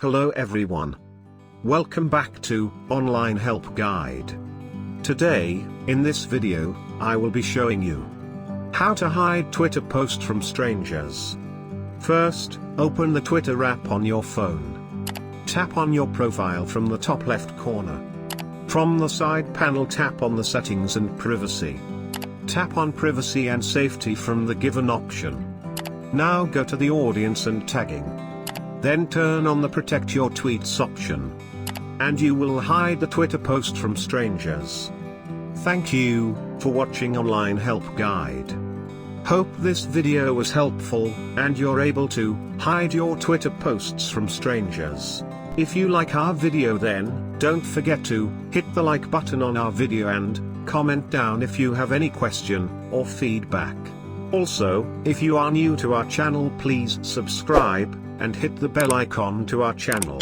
Hello everyone. Welcome back to Online Help Guide. Today, in this video, I will be showing you how to hide Twitter posts from strangers. First, open the Twitter app on your phone. Tap on your profile from the top left corner. From the side panel, tap on the Settings and Privacy. Tap on Privacy and Safety from the given option. Now go to the Audience and Tagging. Then turn on the Protect Your Tweets option. And you will hide the Twitter post from strangers. Thank you for watching Online Help Guide. Hope this video was helpful, and you're able to hide your Twitter posts from strangers. If you like our video, then don't forget to hit the like button on our video and comment down if you have any question or feedback. Also, if you are new to our channel, please subscribe and hit the bell icon to our channel.